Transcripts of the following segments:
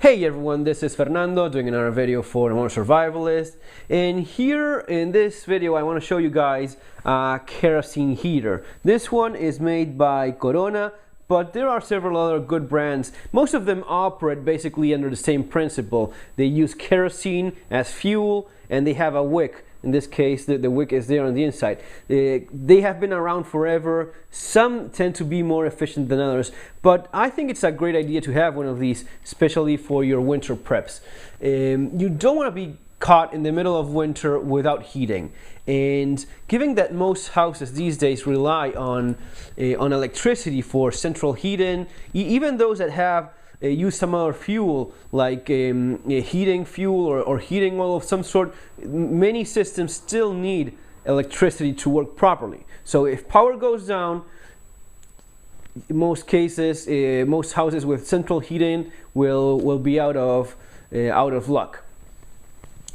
Hey everyone, this is Fernando doing another video for The Modern Survivalist, and here in this video I want to show you guys a kerosene heater. This one is made by Corona, but there are several other good brands. Most of them operate basically under the same principle. They use kerosene as fuel and they have a wick. In this case, the wick is there on the inside. They have been around forever. Some tend to be more efficient than others, but I think it's a great idea to have one of these, especially for your winter preps. You don't want to be caught in the middle of winter without heating. And given that most houses these days rely on electricity for central heating, even those that have use some other fuel like heating fuel or heating oil of some sort, many systems still need electricity to work properly. So if power goes down, in most cases, most houses with central heating will be out of luck.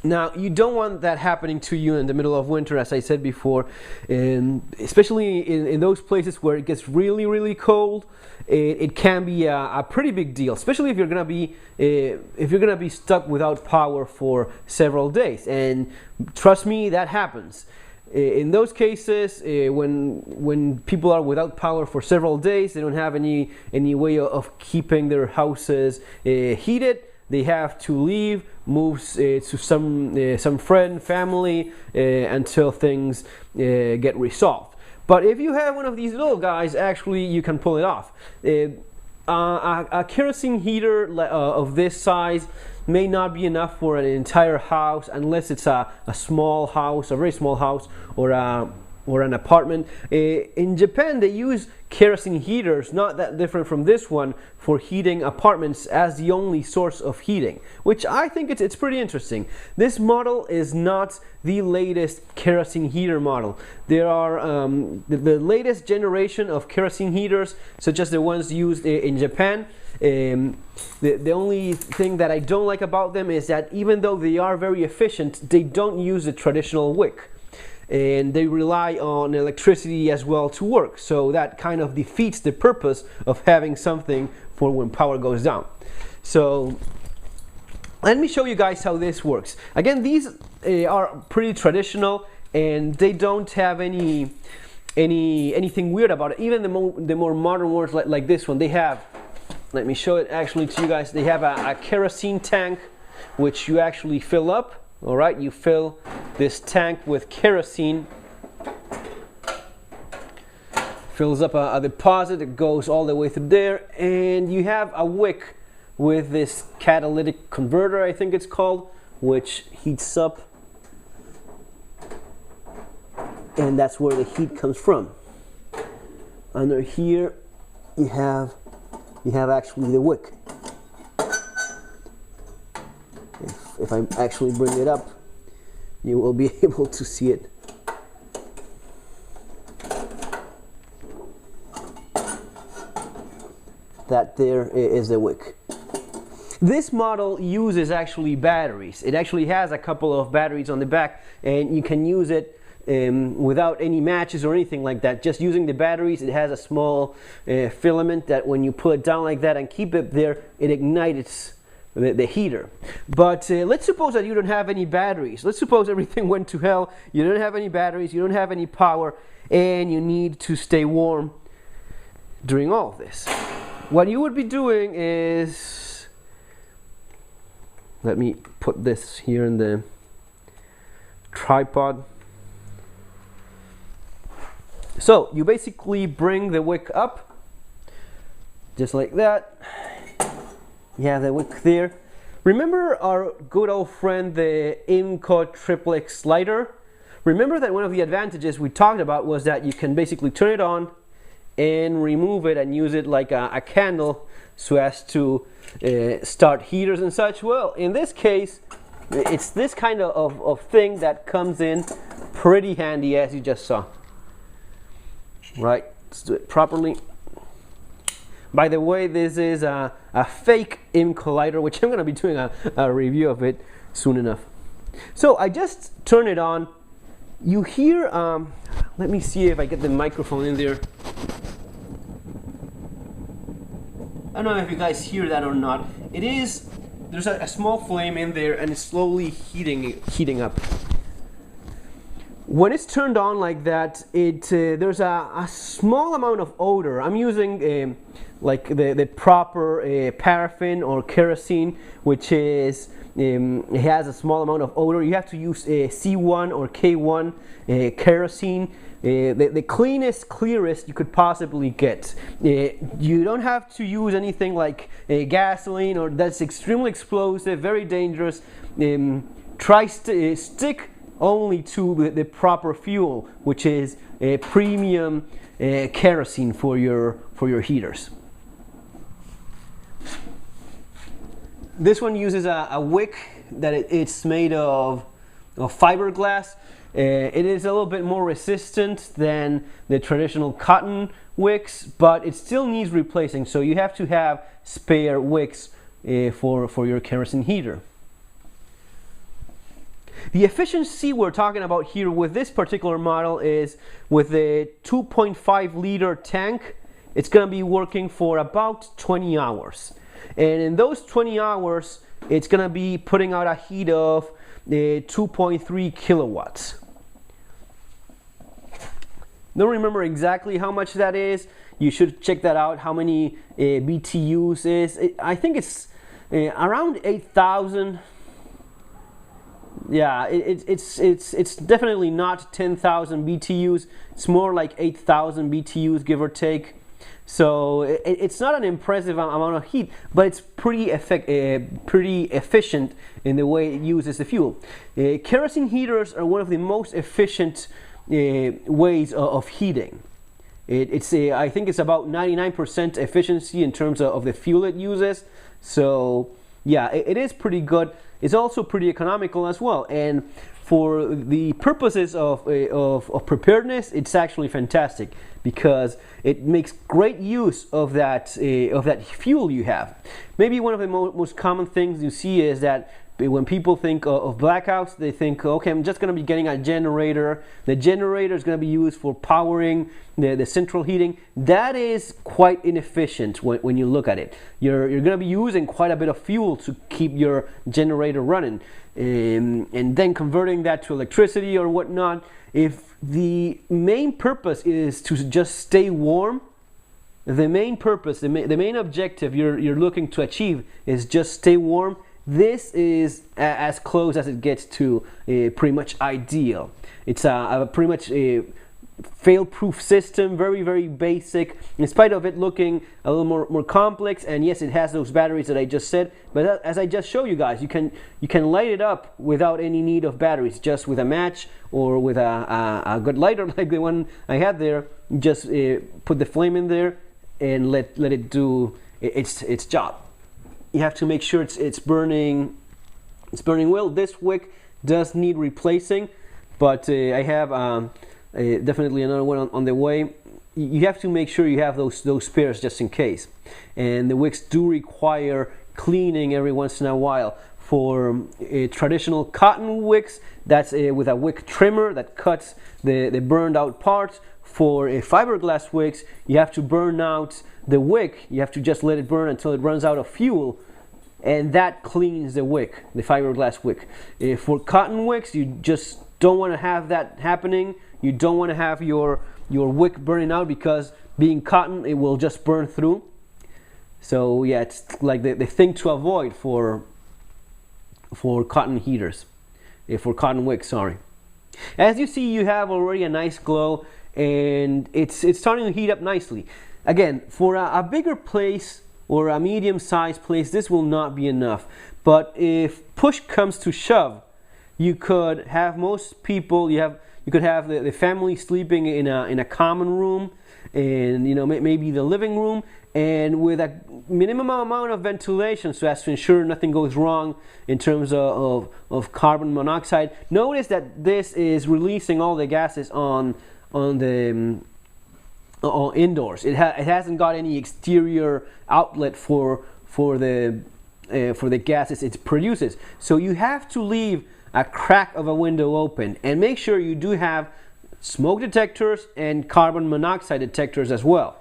Now, you don't want that happening to you in the middle of winter, as I said before, and especially in those places where it gets really cold. It can be a pretty big deal, especially if you're gonna be stuck without power for several days. And trust me, that happens. In those cases, when people are without power for several days, they don't have any way of keeping their houses heated. They have to leave, move to some friend, family, until things get resolved. But if you have one of these little guys, actually you can pull it off. A kerosene heater of this size may not be enough for an entire house unless it's a small house, a very small house, or an apartment. In Japan, they use kerosene heaters, not that different from this one, for heating apartments as the only source of heating, which I think it's pretty interesting. This model is not the latest kerosene heater model. There are the latest generation of kerosene heaters, such as the ones used in Japan. The only thing that I don't like about them is that even though they are very efficient, they don't use the traditional wick. And they rely on electricity as well to work, so that kind of defeats the purpose of having something for when power goes down. So let me show you guys how this works. Again, these are pretty traditional and they don't have anything weird about it. Even the more modern ones like this one, they have, let me show it actually to you guys, they have a kerosene tank which you actually fill up. All right, you fill this tank with kerosene, fills up a deposit that goes all the way through there, and you have a wick with this catalytic converter, I think it's called, which heats up, and that's where the heat comes from. Under here you have actually the wick. If I actually bring it up, you will be able to see it. That there is the wick. This model uses actually batteries. It actually has a couple of batteries on the back, and you can use it without any matches or anything like that. Just using the batteries, it has a small filament that when you pull it down like that and keep it there, it ignites the heater. But let's suppose that you don't have any batteries. Let's suppose everything went to hell. You don't have any batteries, you don't have any power, and you need to stay warm during all of this. What you would be doing is, let me put this here in the tripod. So you basically bring the wick up just like that. You have the wick there. Remember our good old friend, the IMCO Triplex lighter? Remember that one of the advantages we talked about was that you can basically turn it on and remove it and use it like a candle so as to start heaters and such. Well, in this case, it's this kind of thing that comes in pretty handy, as you just saw. Right, let's do it properly. By the way, this is a fake IMCO lighter, which I'm going to be doing a review of it soon enough. So I just turn it on. You hear, let me see if I get the microphone in there. I don't know if you guys hear that or not. It is there's a small flame in there, and it's slowly heating up. When it's turned on like that, there's a small amount of odor. I'm using like the proper paraffin or kerosene, which is it has a small amount of odor. You have to use C1 or K1 kerosene. The cleanest, clearest you could possibly get. You don't have to use anything like gasoline, or that's extremely explosive, very dangerous. Stick only to the proper fuel, which is a premium kerosene for your heaters. This one uses a wick that it's made of fiberglass. It is a little bit more resistant than the traditional cotton wicks, but it still needs replacing, so you have to have spare wicks for your kerosene heater. The efficiency we're talking about here with this particular model is with a 2.5 liter tank. It's going to be working for about 20 hours. And in those 20 hours, it's going to be putting out a heat of 2.3 kilowatts. Don't remember exactly how much that is. You should check that out, how many BTUs is. I think it's around 8,000. Yeah, it's definitely not 10,000 BTUs. It's more like 8,000 BTUs, give or take. So it's not an impressive amount of heat, but it's pretty efficient in the way it uses the fuel. Kerosene heaters are one of the most efficient ways of heating. I think it's about 99% efficiency in terms of the fuel it uses. So yeah, it is pretty good. It's also pretty economical as well, and for the purposes of preparedness, it's actually fantastic because it makes great use of that fuel you have. Maybe one of the most common things you see is that when people think of blackouts, they think, okay, I'm just going to be getting a generator. The generator is going to be used for powering the central heating. That is quite inefficient when you look at it. You're going to be using quite a bit of fuel to keep your generator running, and then converting that to electricity or whatnot. If the main purpose is to just stay warm, the main purpose, the main objective you're looking to achieve is just stay warm, this is as close as it gets to pretty much ideal. It's a pretty much a fail-proof system, very, very basic, in spite of it looking a little more complex. And yes, it has those batteries that I just said, but as I just showed you guys, you can light it up without any need of batteries, just with a match or with a good lighter like the one I had there. Just put the flame in there and let it do its job. You have to make sure it's burning well. This wick does need replacing, but I have definitely another one on the way. You have to make sure you have those spares just in case. And the wicks do require cleaning every once in a while. For traditional cotton wicks, that's with a wick trimmer that cuts the burned out parts. For fiberglass wicks, you have to burn out the wick. You have to just let it burn until it runs out of fuel, and that cleans the wick, the fiberglass wick. For cotton wicks, you just don't want to have that happening. You don't want to have your wick burning out, because being cotton, it will just burn through. So yeah, it's like the thing to avoid for cotton heaters, for cotton wicks, sorry. As you see, you have already a nice glow, and it's starting to heat up nicely. Again, for a bigger place or a medium-sized place, this will not be enough. But if push comes to shove, you could have most people. You could have the family sleeping in a common room, and maybe the living room, and with a minimum amount of ventilation, so as to ensure nothing goes wrong in terms of carbon monoxide. Notice that this is releasing all the gases on the indoors. It hasn't got any exterior outlet for the gases it produces. So you have to leave a crack of a window open, and make sure you do have smoke detectors and carbon monoxide detectors as well.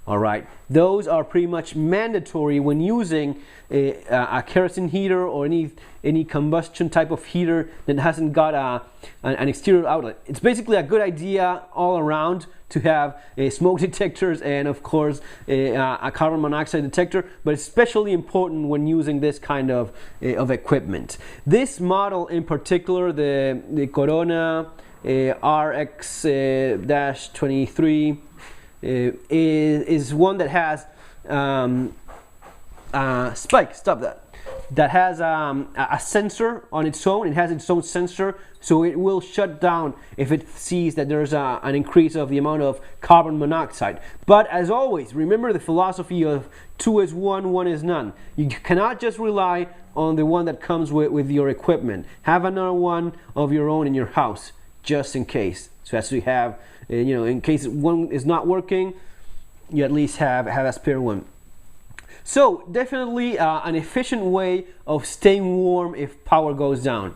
All right, those are pretty much mandatory when using a kerosene heater or any combustion type of heater that hasn't got an exterior outlet. It's basically a good idea all around to have smoke detectors and of course a carbon monoxide detector, but especially important when using this kind of equipment. This model in particular, the Corona RX-23, is one that has Spike, stop that. That has a sensor on its own. It has its own sensor, so it will shut down if it sees that there's an increase of the amount of carbon monoxide. But as always, remember the philosophy of 2 is 1, 1 is none. You cannot just rely on the one that comes with your equipment. Have another one of your own in your house, just in case. So as we have, in case one is not working, you at least have a spare one. So definitely an efficient way of staying warm if power goes down.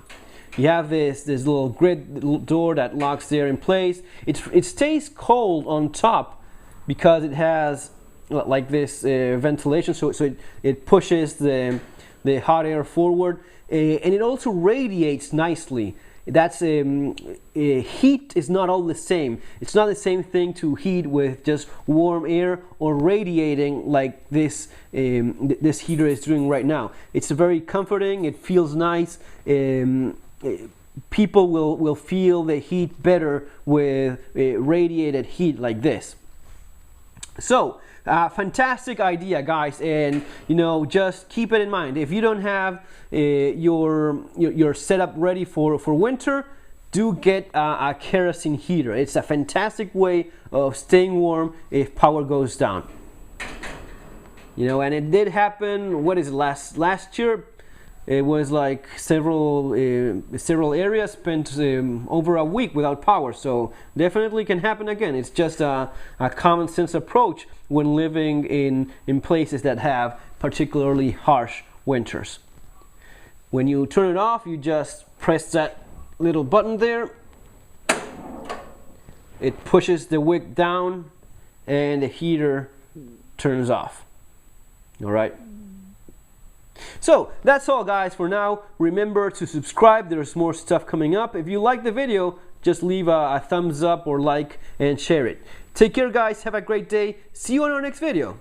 You have this little grid door that locks there in place. It stays cold on top because it has like this ventilation, so it pushes the hot air forward, and it also radiates nicely. That's heat is not all the same. It's not the same thing to heat with just warm air or radiating like this this heater is doing right now. It's very comforting. It feels nice. People will feel the heat better with radiated heat like this. So fantastic idea, guys, and just keep it in mind. If you don't have your setup ready for winter, do get a kerosene heater. It's a fantastic way of staying warm if power goes down. And it did happen. What is it, last year? It was like several areas spent over a week without power, so definitely can happen again. It's just a common sense approach when living in places that have particularly harsh winters. When you turn it off, you just press that little button there. It pushes the wick down and the heater turns off. All right. So that's all, guys, for now. Remember to subscribe. There's more stuff coming up. If you like the video, just leave a thumbs up or like and share it. Take care, guys. Have a great day. See you on our next video.